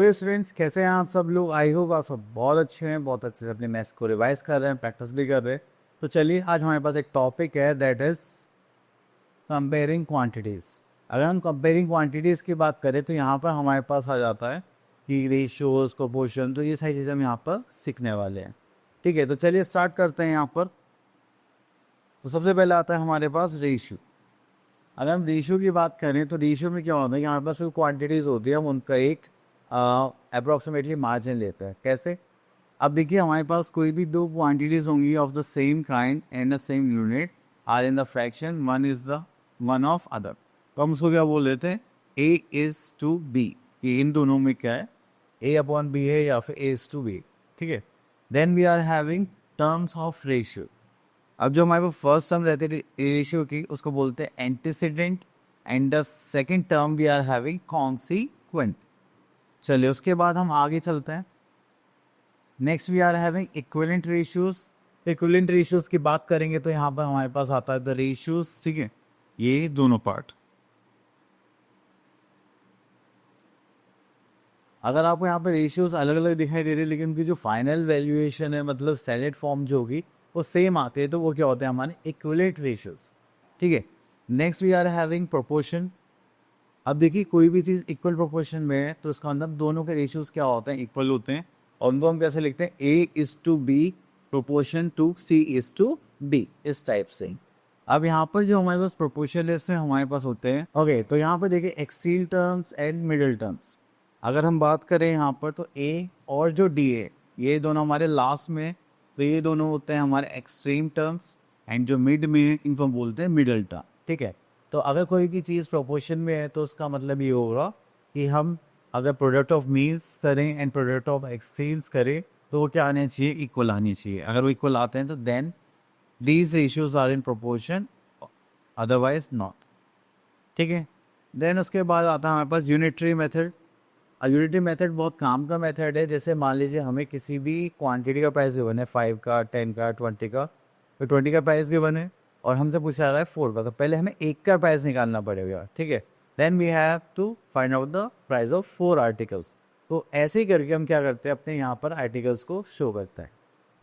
Hello students, कैसे हैं आप सब लोग। आई होप आप सब बहुत अच्छे हैं, बहुत अच्छे से अपने मैथ्स को रिवाइज कर रहे हैं, प्रैक्टिस भी कर रहे हैं। तो चलिए, आज हमारे पास एक टॉपिक है, दैट इज कंपेयरिंग क्वांटिटीज़। अगर हम कंपेयरिंग क्वांटिटीज़ की बात करें तो यहाँ पर हमारे पास आ जाता है कि रेशियोज, प्रोपोर्शन, तो ये सारी चीज़ें हम यहाँ पर सीखने वाले हैं। ठीक है, तो चलिए स्टार्ट करते हैं यहाँ पर। तो सबसे पहले आता है हमारे पास रेशियो। अगर हम रेशियो की बात करें तो रेशियो में क्या होता है कि हमारे पास कोई क्वांटिटीज़ होती है, हम उनका एक अप्रॉक्सीमेटली मार्जिन लेते हैं। कैसे? अब देखिए, हमारे पास कोई भी दो क्वांटिटीज़ होंगी of the same kind and the same unit are in the fraction, one is the one of other. तो हम उसको क्या बोल देते हैं? A is to B. कि इन दोनों में क्या है, ए अपॉन बी है या फिर ए इज टू बी। ठीक है, then we are having terms of ratio. अब जो हमारे पास फर्स्ट टर्म रहती है रेशियो की, उसको बोलते हैं antecedent, and the second term we are having consequent. चलिए, उसके बाद हम आगे चलते हैं। Next we are having equivalent ratios. Equivalent ratios की बात करेंगे तो यहाँ पर हमारे पास आता है द रेशियोज। ठीक है, ये दोनों पार्ट। अगर आपको यहाँ पे रेशियोज अलग अलग दिखाई दे रहे हैं, लेकिन उनकी जो फाइनल वैल्यूएशन है, मतलब सेलेड फॉर्म जो होगी वो सेम आते हैं, तो वो क्या होते हैं? हमारे इक्विवेलेंट रेशियोज। ठीक है, next we are having proportion. अब देखिए, कोई भी चीज़ इक्वल प्रोपोर्शन में है तो उसका मतलब दोनों के रेशियोज क्या होते हैं? इक्वल होते हैं। और उनको हम कैसे लिखते हैं? A is to B proportion to C is to B, इस टाइप से। अब यहाँ पर जो हमारे पास प्रोपोर्शन है, इसमें हमारे पास होते हैं, ओके, तो यहाँ पर देखिए extreme terms and middle terms. अगर हम बात करें यहाँ पर तो ए और जो डी है, ये दोनों हमारे लास्ट में, तो ये दोनों होते हैं हमारे एक्सट्रीम टर्म्स, एंड जो मिड में है इनको हम बोलते हैं मिडल टर्म। ठीक है, तो अगर कोई भी चीज़ प्रोपोर्शन में है तो उसका मतलब ये होगा कि हम अगर प्रोडक्ट ऑफ मीन्स करें एंड प्रोडक्ट ऑफ एक्सचेंज करें तो वो क्या आने चाहिए? इक्वल आनी चाहिए। अगर वो इक्वल आते हैं तो then these ratios are in proportion, otherwise not. ठीक है, देन उसके बाद आता है हमारे पास यूनिटरी मेथड। यूनिटरी मेथड बहुत काम का मेथड है। जैसे मान लीजिए हमें किसी भी क्वांटिटी का प्राइस गिवन है, 5 का, 10 का, 20 का, तो 20 का प्राइस गिवन है और हमसे पूछा जा रहा है 4 का, तो पहले हमें एक का प्राइस निकालना पड़ेगा। ठीक है, then we have to find out the price of 4 articles. तो ऐसे ही करके हम क्या करते हैं? अपने यहाँ पर आर्टिकल्स को शो करता है।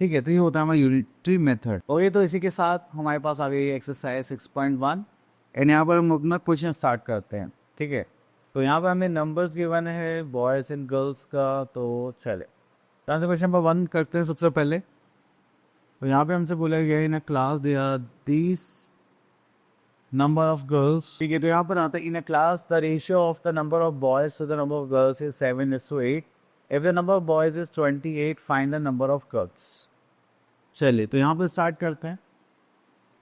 ठीक है, तो ये होता है हमारा यूनिटरी मेथड। ओके, तो इसी के साथ हमारे पास आ गई एक्सरसाइज 6.1 एंड यहाँ पर हम अपना क्वेश्चन स्टार्ट करते हैं। ठीक है, तो यहाँ पर हमें नंबर्स गिवन है बॉयज़ एंड गर्ल्स का। तो चले यहाँ से क्वेश्चन नंबर 1 करते हैं सबसे पहले। तो यहाँ पे हमसे बोला गया है in a class they are this number of girls. ठीक है, तो यहाँ पर आता है in a class the ratio of the number of boys to the number of girls is 7:8। If the number of boys is 28, find the number of girls. चलिए, तो यहाँ पर स्टार्ट करते हैं।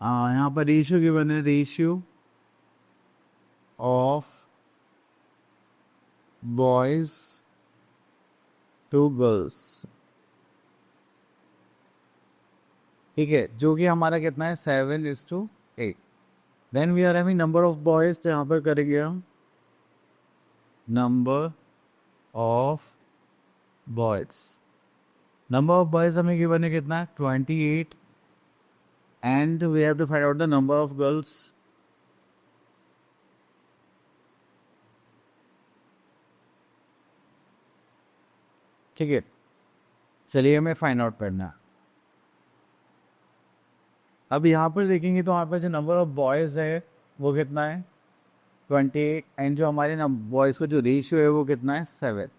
यहाँ पर रेशियो गिवन है, ratio of boys to girls. ठीक है, जो कि हमारा कितना है? 7:8। Then we are having number of boys, तो यहाँ पर करेंगे हम number of boys. Number of boys हमें गिवन है कितना है? 28, and we have to find out the number of girls. ठीक है, चलिए हमें फाइंड आउट करना है। अब यहाँ पर देखेंगे तो यहाँ पर जो नंबर ऑफ बॉयज़ है वो कितना है? 28, एंड जो हमारे ना बॉयज़ का जो रेशियो है वो कितना है? 7।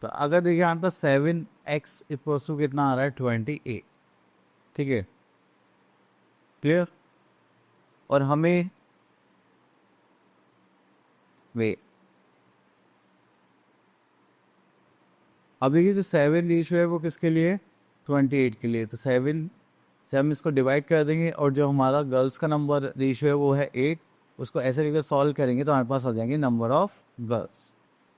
तो अगर देखिए यहाँ पर 7x इक्वल्स टू कितना आ रहा है? 28। ठीक है, क्लियर। और हमें वे अब देखिए, जो 7 रेशियो है वो किसके लिए? 28 के लिए। तो 7 से हम इसको डिवाइड कर देंगे, और जो हमारा गर्ल्स का नंबर रेशियो है वो है 8। उसको ऐसे करके सॉल्व करेंगे तो हमारे पास आ जाएंगे नंबर ऑफ गर्ल्स।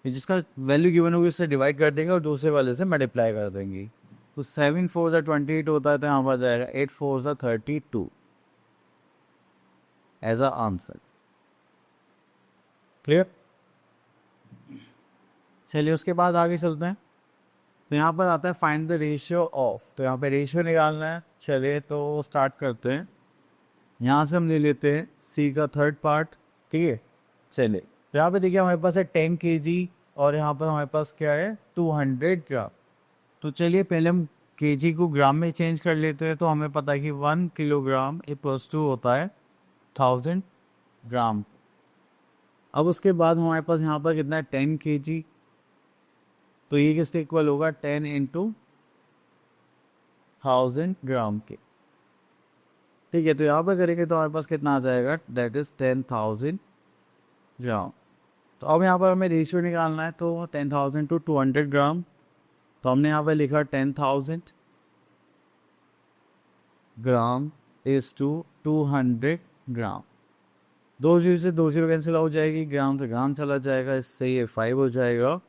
जिसका वैल्यू गिवन होगी उससे डिवाइड कर देंगे और दूसरे वाले से मल्टीप्लाई कर देंगे। तो 7 4 28 होता है, तो यहाँ पर जाएगा 8 4 32 एज अ आंसर। क्लियर। चलिए, उसके बाद आगे चलते हैं। तो यहाँ पर आता है फाइंड द रेशियो ऑफ। तो यहाँ पे रेशियो निकालना है। चलिए, तो स्टार्ट करते हैं। यहाँ से हम ले लेते हैं सी का थर्ड पार्ट। ठीक है, चलिए, तो यहाँ पे देखिए हमारे पास है 10 kg, और यहाँ पर हमारे पास क्या है? 200 ग्राम। तो चलिए पहले हम केजी को ग्राम में चेंज कर लेते हैं। तो हमें पता है कि 1 किलोग्राम इक्वल्स टू होता है 1000 ग्राम। अब उसके बाद हमारे पास यहाँ पर कितना है 10 केजी। तो ये किसके इक्वल होगा 10 इंटू 1000 ग्राम के। ठीक है, तो यहाँ पर करेंगे तो हमारे पास कितना आ जाएगा, दैट इज 10,000 ग्राम। तो अब यहाँ पर हमें रेशियो निकालना है। तो 10,000 टू 200 ग्राम। तो हमने यहाँ पर लिखा 10,000 gram is to 200 gram. 2 zero से 2 जीरो कैंसिल हो जाएगी, ग्राम से ग्राम चला जाएगा, इससे ये 5 हो जाएगा।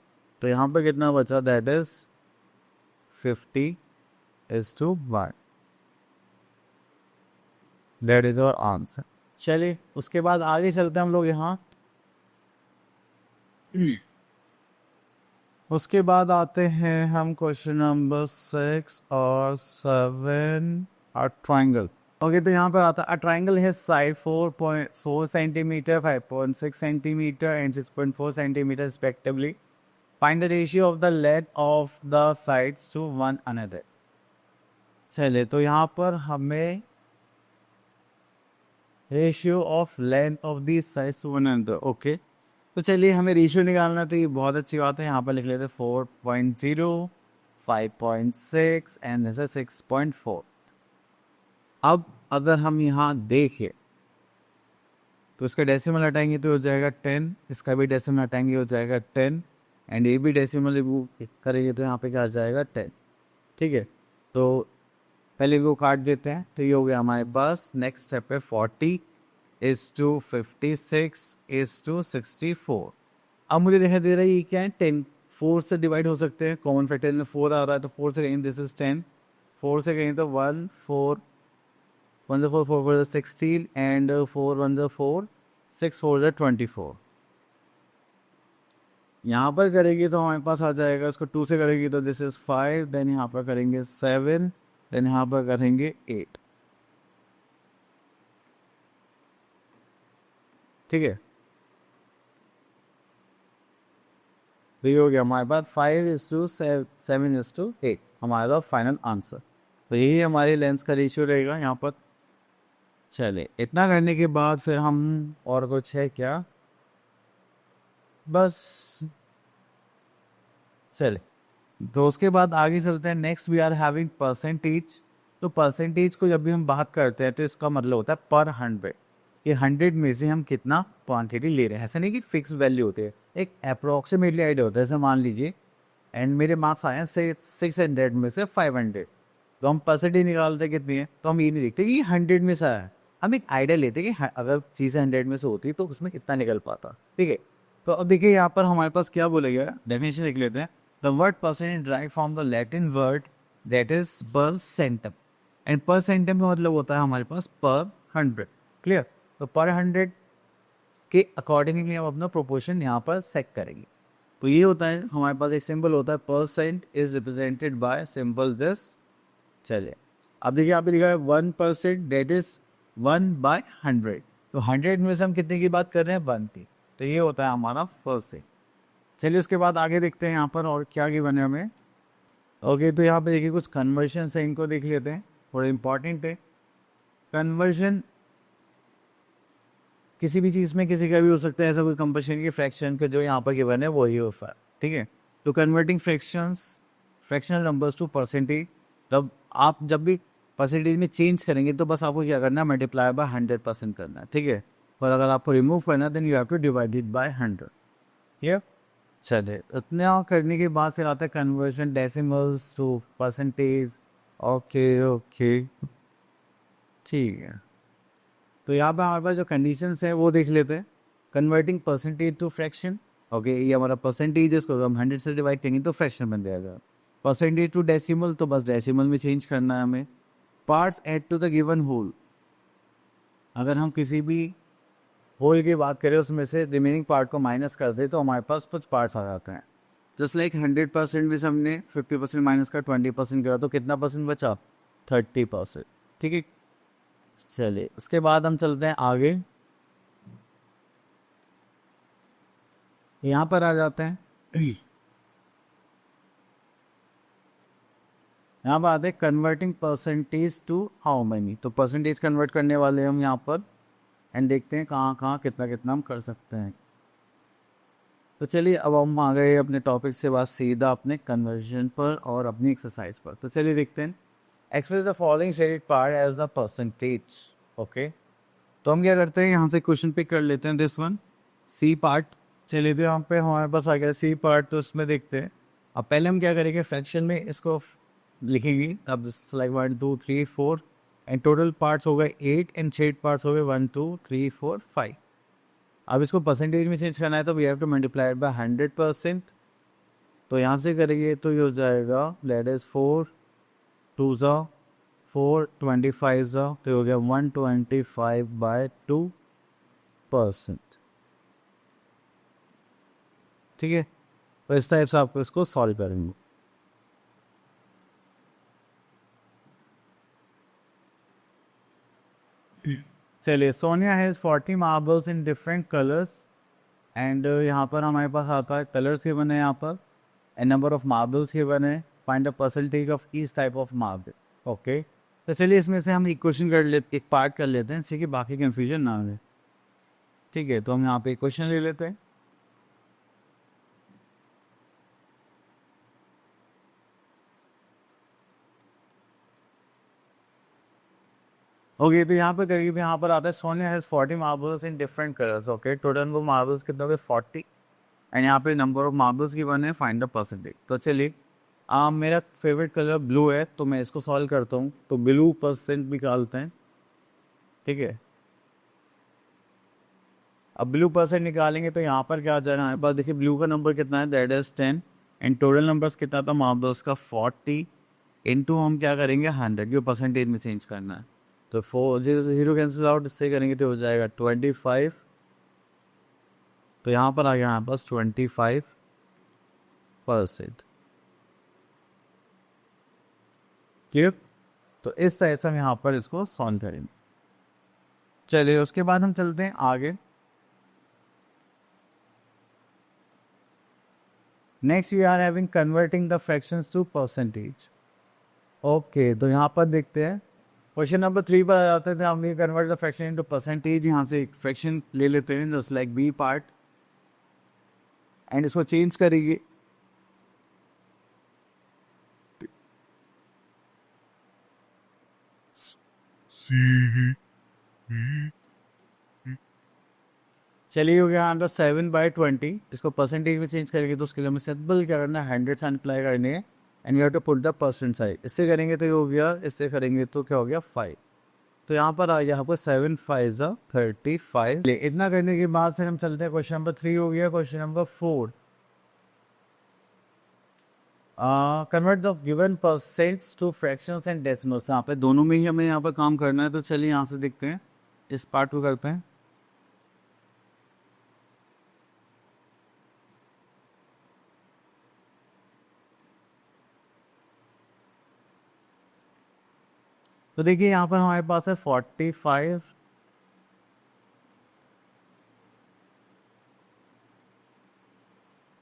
तो यहाँ पर कितना बचा, that is 50:1। That is our answer. चलिए उसके बाद आगे चलते हैं हम लोग यहाँ। उसके बाद आते हैं हम क्वेश्चन नंबर 6 और 7, ट्राइंगल। ओके, तो यहाँ पर आता है ट्राइंगल है side 4.4 centimetre, 5.6 centimetre and 6.4 centimetre respectively. Find the ratio of the length of the sides to one another. चलिए, तो यहाँ पर हमें ratio of length of the sides to one another. Okay, तो चलिए हमें रेशियो निकालना है। तो ये बहुत अच्छी बात है। यहाँ पर लिख लेते हैं 4.0, 5.6 एंड जैसे 6.4। अब अगर हम यहाँ देखें तो इसका डेसिमल हटाएंगे तो हो जाएगा 10, इसका भी डेसिमल हटाएंगे हो जाएगा 10 एंड ये भी डेसिमल रिमूव करेंगे तो यहाँ पे क्या आ जाएगा 10। ठीक है, तो पहले वो काट देते हैं। तो ये हो गया हमारे पास। नेक्स्ट स्टेप है 40:56:64। अब मुझे दिखाई दे रहा है ये क्या है, 10 4 से डिवाइड हो सकते हैं। कॉमन फैक्टर में 4 आ रहा है तो 4 से कहीं दिस इज 10, 4 से कहीं तो 1 4 1 4 4 4 16 एंड 4 1 4 6 4 24। यहाँ पर करेंगे तो हमारे पास आ जाएगा, इसको 2 से करेंगे तो दिस इज 5, देन यहाँ पर करेंगे 7, देन यहाँ पर करेंगे 8। ठीक है, तो ये हो गया हमारे पास 5:7:8 हमारा फाइनल आंसर। तो यही हमारे लेंस का रेशियो रहेगा यहाँ पर। चले, इतना करने के बाद फिर हम और कुछ है क्या, बस चले। तो उसके बाद आगे चलते हैं। Next we are having percentage. तो परसेंटेज को जब भी हम बात करते हैं तो इसका मतलब होता है पर 100। ये 100 में से हम कितना क्वांटिटी ले रहे हैं, ऐसा नहीं कि फिक्स वैल्यू होते हैं, एक अप्रोक्सीमेटली आइडिया होता है। जैसे मान लीजिए एंड मेरे मार्क्स आए हैं 600 में से 500, तो हम परसेंटेज निकालते कितनी है। तो हम ये नहीं देखते कि 100 में से आया है, हम एक आइडिया लेते हैं कि अगर चीज़ें 100 में से होती तो उसमें कितना निकल पाता। ठीक है, तो अब देखिए यहाँ पर हमारे पास क्या बोला गया है, डेफिनेशन लिख लेते हैं। The word percent drive from the Latin word that is पर सेंटम, एंड पर सेंटम का मतलब होता है हमारे पास पर 100। क्लियर, तो पर 100 के अकॉर्डिंगली हम अपना प्रोपोर्शन यहाँ पर सेट करेंगे। तो ये होता है हमारे पास एक सिंबल होता है, percent is represented by symbol this. चलिए, अब देखिए यहाँ पे लिखा है 1% दैट इज 1/100। तो 100 में से हम कितने की बात कर रहे हैं, 1 की। तो ये होता है हमारा फर्स्ट से। चलिए उसके बाद आगे देखते हैं यहाँ पर और क्या गिवन है हमें। ओके, तो यहाँ पे देखिए कुछ कन्वर्जन है, इनको देख लेते हैं, थोड़ा इंपॉर्टेंट है। कन्वर्जन किसी भी चीज़ में किसी का भी हो सकता है, ऐसा कोई कंपल्शन के फ्रैक्शन का जो यहाँ पर गिवन है वही होता है। ठीक है, तो converting fractional numbers to percentage. तब आप जब भी परसेंटेज में चेंज करेंगे तो बस आपको क्या करना है, मल्टीप्लाई बाय 100% करना है। ठीक है, और अगर आपको रिमूव करना है then you have to divide it by 100। ये चले, इतना करने के बाद फिर आता है conversion decimals to percentage. Okay okay, ठीक है, तो यहाँ पे हमारे पास जो कंडीशंस है वो देख लेते हैं। Converting percentage to fraction. Okay, ये हमारा परसेंटेज है, इसको हम 100 से डिवाइड करेंगे तो फ्रैक्शन बन जाएगा। परसेंटेज टू डेसिमल, तो बस डेसिमल में चेंज करना है हमें। Parts add to the given whole, अगर हम किसी भी होल की बात करें उसमें से रिमेनिंग पार्ट को माइनस कर दे तो हमारे पास कुछ पार्ट्स आ जाते हैं। जस्ट लाइक 100% में से हमने 50% माइनस का 20% करा तो कितना परसेंट बचा, 30%। ठीक है, चलिए उसके बाद हम चलते हैं आगे। यहाँ पर आ जाते हैं यहाँ पर आते हैं converting percentage to how many, तो परसेंटेज कन्वर्ट करने वाले हम यहाँ पर एंड देखते हैं कहाँ कहाँ कितना कितना हम कर सकते हैं। तो चलिए अब हम आ गए अपने टॉपिक से बाद सीधा अपने कन्वर्जन पर और अपनी एक्सरसाइज पर। तो चलिए देखते हैं। Express the following shaded part as the percentage. Okay, तो हम क्या करते हैं, यहाँ से क्वेश्चन पिक कर लेते हैं दिस वन सी पार्ट। चलिए तो यहाँ पे हमारे पास आ गया सी पार्ट, तो उसमें देखते हैं। अब पहले हम क्या करेंगे, फ्रैक्शन में इसको लिखेंगे। अब लाइक 1 2 3 4 एंड टोटल पार्ट्स हो गए 8 एंड शेड पार्ट्स हो गए 1 2 3 4 5। अब इसको परसेंटेज में चेंज करना है तो we have to multiply by 100%। तो यहाँ से करेंगे तो ये हो जाएगा लेट इज 4 2 ज़ा 4 25 ज़ा, तो हो गया 125/2%। ठीक है, तो इस टाइप से आपको इसको सॉल्व करेंगे। चलिए, Sonia has 40 marbles in different colours and यहाँ पर हमारे पास आता है कलर्स के बने यहाँ पर एंड नंबर ऑफ मार्बल्स के बने। Find the percentage of each type of marble. Okay, तो चलिए इसमें से हम इक्वेशन कर लेते, एक पार्ट कर लेते हैं जिससे कि बाकी कन्फ्यूजन ना हो। ठीक है, तो हम यहाँ पे इक्वेशन ले लेते हैं। ओके, तो यहाँ पर करीब यहाँ पर आता है Sonia has 40 marbles in different colours. Okay, total वो मार्बल्स कितने हो गए 40 एंड यहाँ पे नंबर ऑफ मार्बल्स की वन है, फाइंड द परसेंटेज। तो चलिए मेरा फेवरेट कलर ब्लू है तो मैं इसको सॉल्व करता हूँ, तो ब्लू परसेंट निकालते हैं। ठीक है, अब ब्लू परसेंट निकालेंगे तो यहाँ पर क्या आ जाएगा हमारे पास, देखिए ब्लू का नंबर कितना है, that is 10 and total numbers कितना था मार्बल्स का 40 इंटू हम क्या करेंगे 100, जो परसेंटेज में चेंज करना है। तो 4 0 से 0 कैंसिल आउट, इससे करेंगे तो हो जाएगा 25। तो यहाँ पर आ गया हमारे पास 25%। क्लियर, तो इस तरह से हम यहाँ पर इसको सॉल्व करेंगे। चलिए उसके बाद हम चलते हैं आगे। Next we are having converting the fractions to percentage. Okay, तो यहाँ पर देखते हैं क्वेश्चन नंबर 3 पर आ जाते थे हम, ये convert the fraction into percentage. यहाँ से एक फ्रैक्शन ले लेते हैं just like B part and इसको चेंज करेंगे। चलिए हो गया हमारा 7/20, इसको परसेंटेज में चेंज करेंगे तो उसके लिए हमें सिंपल क्या करना है, 100 से अप्लाई करनी है and you have to put the percent side. इससे करेंगे तो ये हो गया, इससे करेंगे तो क्या हो गया 5। तो यहाँ पर आ गया आपको 7 5 ज़ा 35। इतना करने के बाद फिर हम चलते हैं क्वेश्चन नंबर 3 हो गया। Question number 4, convert the given percents two fractions and decimals. यहाँ पे दोनों में ही हमें यहाँ पर काम करना है। तो चलिए यहाँ से देखते हैं, इस पार्ट को करते हैं। तो देखिए यहाँ पर हमारे पास है 45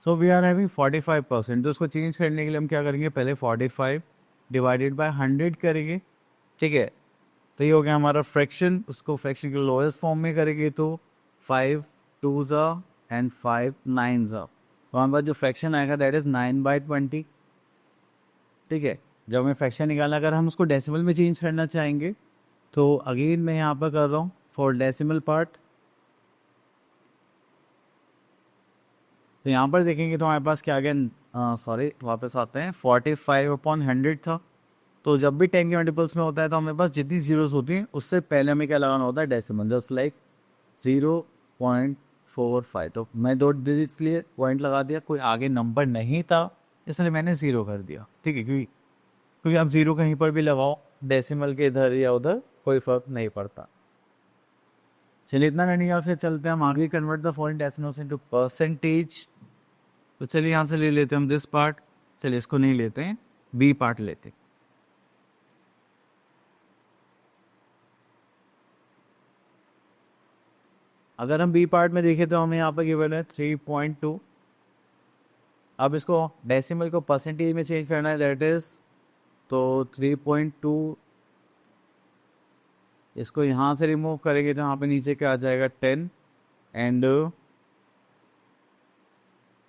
सो वी आर हैविंग 45%। तो उसको चेंज करने के लिए हम क्या करेंगे, पहले 45 डिवाइडेड बाय 100 करेंगे। ठीक है, तो ये हो गया हमारा फ्रैक्शन। उसको फ्रैक्शन के लोएस्ट फॉर्म में करेंगे तो 5 2 ज़ा एंड 5 9 ज़ा, तो हमारे पास जो फ्रैक्शन आएगा दैट इज़ 9/20। ठीक है, जब हमें फ्रैक्शन निकालना, अगर हम उसको डेसिमल में चेंज करना चाहेंगे तो अगेन मैं यहाँ पर कर रहा हूँ फॉर डेसिमल पार्ट। तो यहाँ पर देखेंगे तो हमारे पास क्या आ गया, सॉरी वापस आते हैं, 45/100 था। तो जब भी 10 के मल्टीपल्स में होता है तो हमारे पास जितनी जीरोस होती हैं उससे पहले हमें क्या लगाना होता है, डेसिमल, जस्ट लाइक 0.45। तो मैं 2 डिजिट्स लिए पॉइंट लगा दिया, कोई आगे नंबर नहीं था इसलिए मैंने 0 कर दिया। ठीक है, क्योंकि आप 0 कहीं पर भी लगाओ डेसिमल के इधर या उधर कोई फर्क नहीं पड़ता। चलिए इतना करने के बाद फिर चलते हैं हम आगे, convert the following decimals into percentage. तो चलिए यहाँ से ले लेते हैं हम दिस पार्ट। चलिए इसको नहीं लेते हैं, बी पार्ट लेते हैं। अगर हम बी पार्ट में देखें तो हमें यहाँ पर गिवन है 3.2। अब इसको डेसिमल को परसेंटेज में चेंज करना है, दैट इज तो 3.2 इसको यहाँ से रिमूव करेंगे तो यहाँ पे नीचे क्या आ जाएगा 10 एंड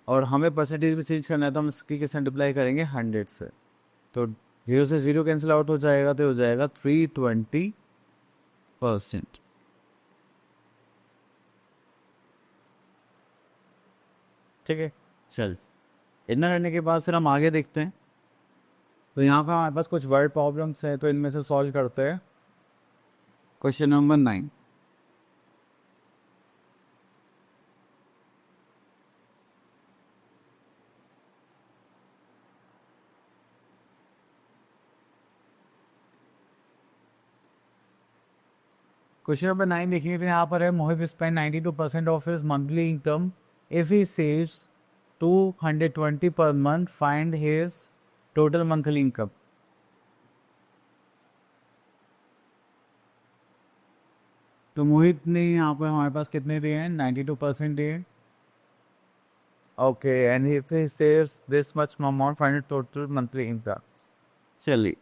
और हमें परसेंटेज में चेंज करना है तो हम इसकी के मल्टीप्लाई करेंगे 100 से, तो 0 से 0 कैंसिल आउट हो जाएगा तो हो जाएगा 320%। ठीक है, चल इतना करने के बाद फिर हम आगे देखते हैं। तो यहाँ पर हमारे पास कुछ वर्ड प्रॉब्लम्स हैं तो इनमें से सॉल्व करते हैं। क्वेश्चन नंबर 9, क्वेश्चन नंबर 9 देखिए, तो यहाँ पर है Mohit spend 92% of his monthly income if he saves 220 per month, find his total monthly income. तो मोहित ने यहाँ पर हमारे पास कितने दिए हैं, 92% दिए। Okay, and if he saves this much amount, find total monthly income. चलिए,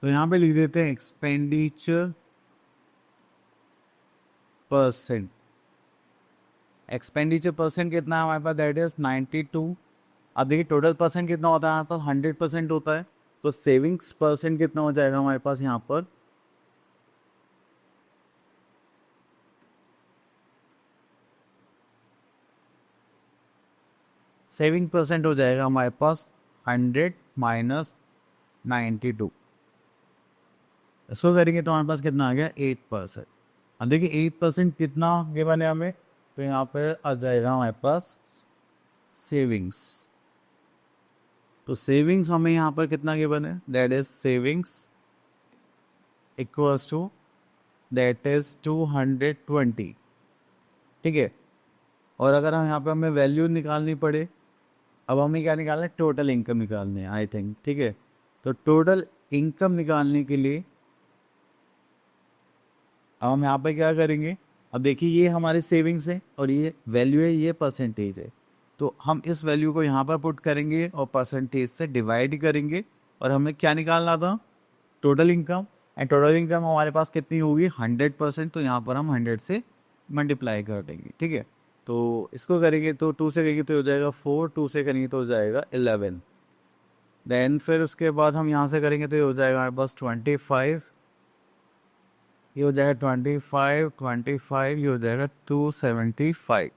तो यहाँ पे लिख देते हैं एक्सपेंडिचर परसेंट। एक्सपेंडिचर परसेंट कितना है हमारे पास, दैट इज 92। अब देखिए टोटल परसेंट कितना होता है, तो 100% होता है, तो सेविंग्स परसेंट कितना हो जाएगा हमारे पास यहाँ पर, सेविंग परसेंट हो जाएगा हमारे पास 100 माइनस 92। इसको करेंगे तो हमारे पास कितना आ गया, 8%। अब देखिए 8% कितना गिवन है हमें, तो यहाँ पर आ जाएगा हमारे पास सेविंग्स। तो सेविंग्स हमें यहाँ पर कितना गिवन है, that is savings equals to that is 220। ठीक है, और अगर हम यहाँ पे हमें वैल्यू निकालनी पड़े, अब हमें क्या निकालना है, टोटल इनकम निकालनी है आई थिंक। ठीक है, तो टोटल इनकम निकालने के लिए अब हम यहाँ पे क्या करेंगे, अब देखिए ये हमारी सेविंग्स है और ये वैल्यू है, ये परसेंटेज है, तो हम इस वैल्यू को यहाँ पर पुट करेंगे और परसेंटेज से डिवाइड करेंगे और हमें क्या निकालना था, total income. And total income हमारे पास कितनी होगी, 100%, तो यहाँ पर हम 100 से मल्टीप्लाई कर देंगे। ठीक है, तो इसको करेंगे तो 2 से करेंगे तो हो जाएगा 4, 2 से करेंगे तो हो जाएगा 11। देन फिर उसके बाद हम यहाँ से करेंगे तो ये हो जाएगा हमारे पास 25, ये हो जाएगा 25, ये हो जाएगा 275।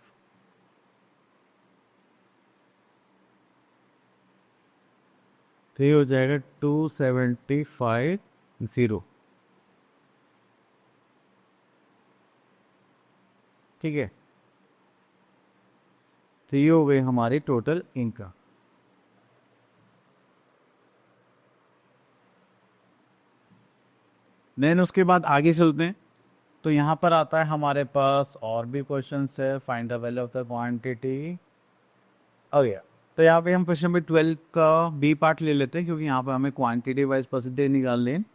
तो ये हो जाएगा 275 0। ठीक है, तो ये हो गई हमारी टोटल इनकम। देन उसके बाद आगे चलते हैं, तो यहाँ पर आता है हमारे पास और भी क्वेश्चन है, find the value of the quantity. Okay, तो यहाँ पे हम क्वेश्चन नंबर 12 का बी पार्ट ले लेते हैं, क्योंकि यहाँ पर हमें क्वांटिटी वाइज परसेंटेज निकालने हैं।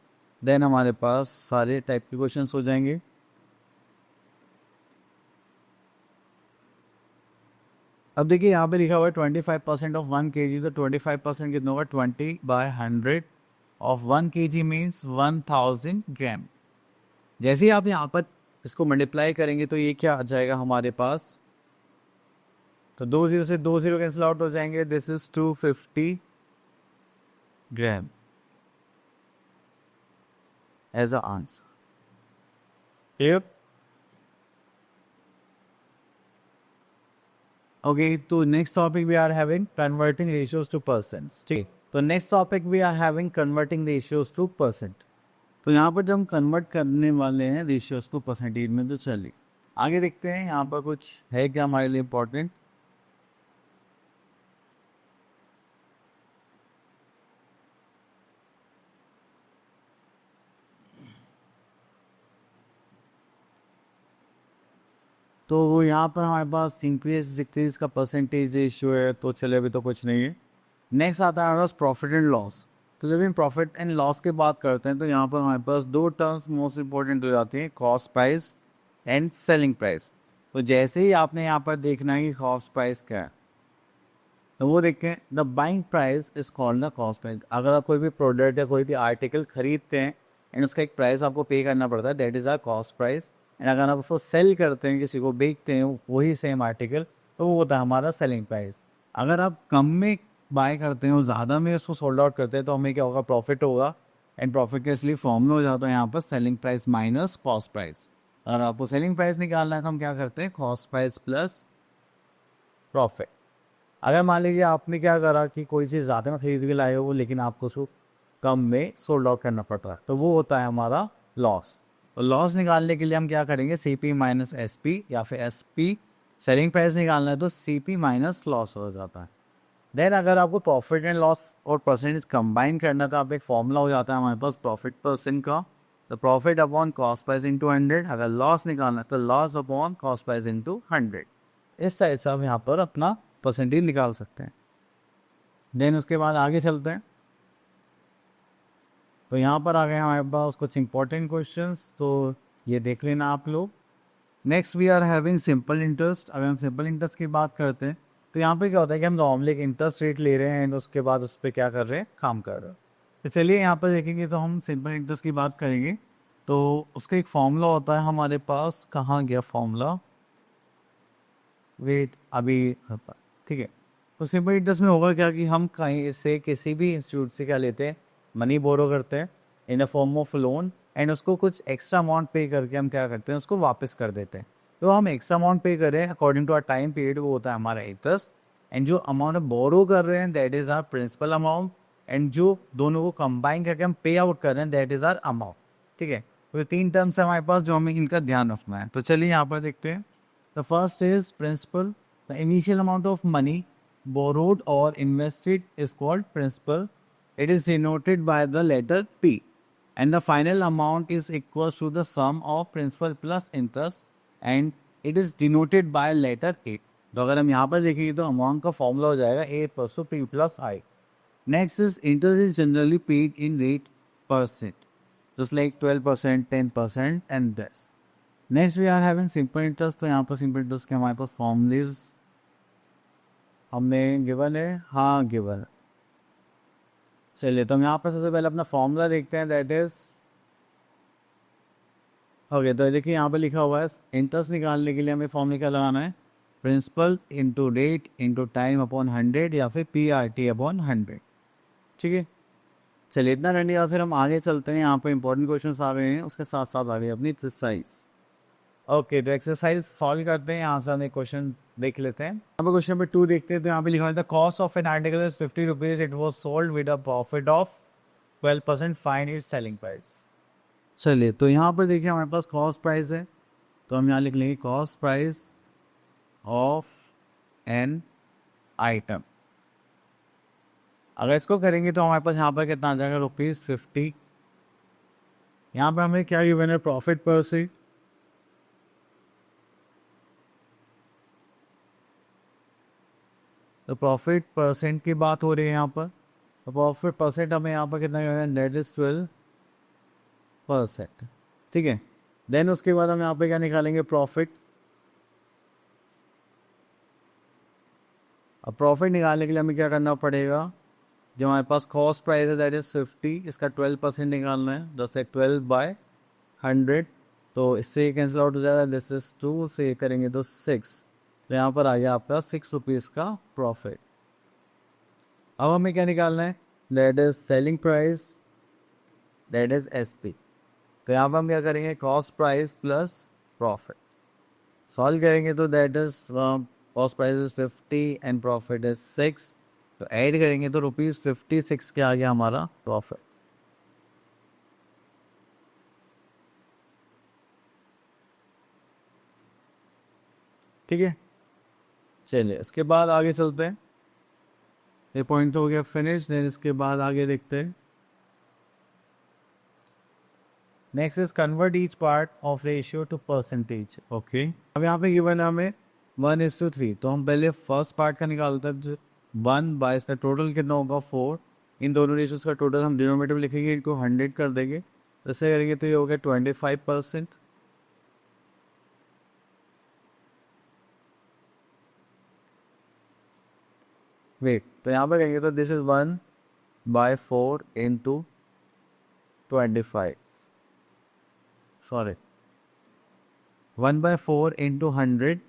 देन हमारे पास सारे टाइप के क्वेश्चन हो जाएंगे। अब देखिए यहाँ पे लिखा हुआ है 25% ऑफ 1 kg, तो 25% कितना होगा, 20/100 ऑफ 1 kg मीन्स 1000 ग्राम। जैसे ही आप यहाँ पर इसको मल्टीप्लाई करेंगे तो ये क्या आ जाएगा हमारे पास, तो 2 0 से 2 0 कैंसिल आउट हो जाएंगे, this is 250 gram as a answer. Clear? Okay, तो next topic we are having converting ratios to percents. ठीक है, तो next topic we are having converting ratios to percent. तो यहाँ पर जब हम कन्वर्ट करने वाले हैं रेशियोज को परसेंटेज में, तो चलिए आगे देखते हैं यहाँ पर कुछ है क्या हमारे लिए इम्पोर्टेंट। तो वो यहाँ पर हमारे पास इंक्रीज डिक्रीज का परसेंटेज रेशियो है, तो चले अभी तो कुछ नहीं है। नेक्स्ट आता है हमारे पास प्रॉफिट एंड लॉस। तो जब हम प्रॉफिट एंड लॉस की बात करते हैं तो यहाँ पर हमारे पास दो टर्म्स मोस्ट इंपॉर्टेंट हो जाती हैं, cost price and selling price. तो जैसे ही आपने यहाँ पर देखना है कि कॉस्ट प्राइस क्या है, तो वो देखें the buying price is called the cost price. अगर आप कोई भी प्रोडक्ट या कोई भी आर्टिकल खरीदते हैं एंड उसका एक प्राइस आपको पे करना पड़ता है, that is our cost price. And अगर आप उसको सेल करते हैं, किसी को बेचते हैं वही सेम आर्टिकल, तो वो होता है हमारा सेलिंग प्राइस। अगर आप कम में बाय करते हैं और ज़्यादा में उसको सोल्ड आउट करते हैं, तो हमें क्या होगा, प्रॉफिट होगा। एंड प्रॉफिट के इसलिए फॉर्मूला हो जाता है यहाँ पर selling price minus cost price. अगर आपको सेलिंग प्राइस निकालना है तो हम क्या करते हैं, कॉस्ट प्राइस प्लस प्रॉफिट। अगर मान लीजिए आपने क्या करा कि कोई चीज़ ज़्यादा में खरीद के लाए हो लेकिन आपको उसको कम में सोल्ड आउट करना पड़ता है, तो वो होता है हमारा लॉस। तो लॉस निकालने के लिए हम क्या करेंगे, C P minus S P, या फिर एस पी सेलिंग प्राइस निकालना है तो सी पी माइनस लॉस हो जाता है। देन अगर आपको प्रॉफिट एंड लॉस और परसेंटेज कंबाइन करना है तो आप एक फॉर्मूला हो जाता है हमारे पास प्रॉफिट परसेंट का, तो profit upon cost price into 100। अगर लॉस निकालना है तो loss upon cost price into 100। इस टाइप से आप यहाँ पर अपना परसेंटेज निकाल सकते हैं। देन उसके बाद आगे चलते हैं। तो यहाँ पर आ गए हमारे पास कुछ इंपॉर्टेंट क्वेश्चंस, तो ये देख लेना आप लोग। Next we are having simple interest. अगर हम सिंपल इंटरेस्ट की बात करते हैं तो यहाँ पे क्या होता है कि हम नॉर्मली एक इंटरेस्ट रेट ले रहे हैं एंड उसके बाद उस पर क्या कर रहे हैं, काम कर रहे हैं। तो चलिए यहाँ पर देखेंगे, तो हम सिंपल इंटरेस्ट की बात करेंगे तो उसका एक फॉर्मूला होता है हमारे पास। कहाँ गया फॉर्मूला, वेट अभी, ठीक है। तो सिंपल इंटरेस्ट में होगा क्या कि हम कहीं से किसी भी इंस्टीट्यूट से क्या लेते हैं, मनी बोरो करते हैं in a form of loan, and उसको कुछ एक्स्ट्रा अमाउंट पे करके हम क्या करते हैं, उसको वापस कर देते हैं। तो हम एक्स्ट्रा अमाउंट पे करें according to our time period, वो होता है हमारा इंटरेस्ट। एंड जो अमाउंट हम बोरो कर रहे हैं that is our principal amount. And जो दोनों को कंबाइन करके हम पे आउट कर रहे हैं दैट इज़ आर अमाउंट। ठीक है, तो ये 3 टर्म्स है हमारे पास जो हमें इनका ध्यान रखना है। तो चलिए यहाँ पर देखते हैं। The first is principal. The initial amount of money borrowed or invested is called principal. It is denoted by the letter P, and the final amount is equal to the sum of principal plus interest, and it is denoted by letter A. तो अगर हम यहाँ पर देखेंगे तो amount का formula हो जाएगा A plus P plus I. Next is interest is generally paid in rate percent, just like 12%, 10%, and this. Next we are having simple interest. तो यहाँ पर simple interest के हमारे पास फॉर्मूलेज हमने गिवन है, हाँ गिवन है। चलिए तो हम यहाँ पर सबसे पहले अपना फॉर्मूला देखते हैं, दैट इज ओके। तो देखिए यहाँ पर लिखा हुआ है इंटरेस्ट निकालने के लिए हमें फॉर्मूला क्या लगाना है, principal into rate into time upon 100, या फिर पी आर टी अपॉन 100। ठीक है, चलिए इतना करने के बाद फिर हम आगे चलते हैं। यहाँ पर इंपॉर्टेंट क्वेश्चन आ गए हैं, उसके साथ साथ आ गई अपनी एक्सरसाइज। ओके, तो एक्सरसाइज सॉल्व करते हैं। यहाँ से हम एक क्वेश्चन देख लेते हैं। यहाँ पर क्वेश्चन नंबर 2 देखते हैं। तो यहाँ पे लिखा है the cost of an article is 50 rupees, it was sold with a profit of 12%, find its selling price. चलिए तो यहाँ पर देखिए हमारे पास कॉस्ट प्राइस है, तो हम यहाँ लिख लेंगे cost price of an item. अगर इसको करेंगे तो हमारे पास यहाँ पर कितना आ जाएगा, ₹50। यहाँ पर हमें क्या गिवन है, प्रॉफिट पर से। तो प्रॉफिट परसेंट की बात हो रही है यहाँ पर। तो प्रॉफिट परसेंट हमें यहाँ पर कितना है, दैट इज 12%। ठीक है, देन उसके बाद हम यहाँ पे क्या निकालेंगे, प्रॉफिट। अब प्रॉफिट निकालने के लिए हमें क्या करना पड़ेगा, जो हमारे पास कॉस्ट प्राइस है दैट इज 50, इसका 12% निकालना है। 10 से 12/100, तो इससे ये कैंसिल आउट हो जाएगा। दिस इज 2 से ये करेंगे तो 6, तो यहाँ पर आ गया आपका 6 रुपीज़ का प्रॉफिट। अब हमें क्या निकालना है, that is selling price, that is SP। तो यहाँ पर हम क्या करेंगे, cost price plus profit. Solve करेंगे तो that is cost price is 50 and profit is 6, तो ऐड करेंगे तो ₹56 के आ गया हमारा प्रॉफिट। ठीक है, चलिए इसके बाद आगे चलते हैं। ये पॉइंट तो हो गया फिनिश। देन इसके बाद आगे देखते हैं। Next is convert each part of ratio two percentage. Okay, अब यहाँ पे गिवन है हमें 1:3, तो हम पहले फर्स्ट पार्ट का निकालते हैं। 1 इसका टोटल कितना होगा, 4। इन दोनों रेशियोज का टोटल हम डिनोमिनेटर में लिखेंगे, इनको 100 कर देंगे। जैसे करेंगे तो ये हो गया 25%। वेट, तो यहाँ पर कहेंगे तो this is 1/4 into 25, sorry 1/4 into 100,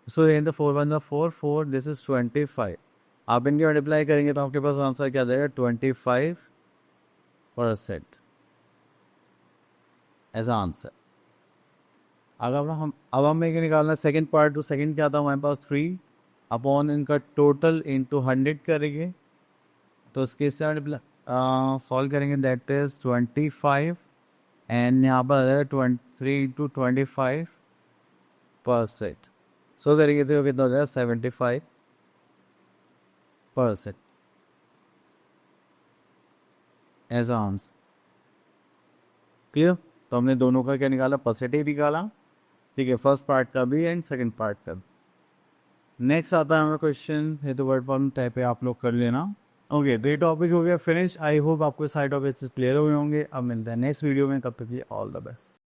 so in the 4 this is 25। आप इनके मल्टीप्लाई करेंगे तो आपके पास आंसर क्या जाएगा 25% एज आंसर। अगर अब हमें क्या निकालना है सेकेंड पार्ट, तो सेकेंड क्या था हमारे पास 3 अपॉन इनका टोटल इंटू 100 करेंगे, तो इसके इससे सॉल्व करेंगे दैट इज 25 एंड यहाँ पर आ जाएगा 23 इंटू 25%, सो करेंगे तो कितना हो जाएगा 75% एज आंसर। क्लियर? तो हमने दोनों का क्या निकाला, परसेंटेज निकाला, ठीक है, फर्स्ट पार्ट का भी एंड सेकंड पार्ट का भी। नेक्स्ट आता है हमारा क्वेश्चन, ये तो वर्ड प्रॉब्लम टाइप है, आप लोग कर लेना। ओके, तो ये टॉपिक हो गया फिनिश। आई होप आपको सारे टॉपिक्स क्लियर हुए होंगे। अब मिलते हैं नेक्स्ट वीडियो में, तब तक ऑल द बेस्ट।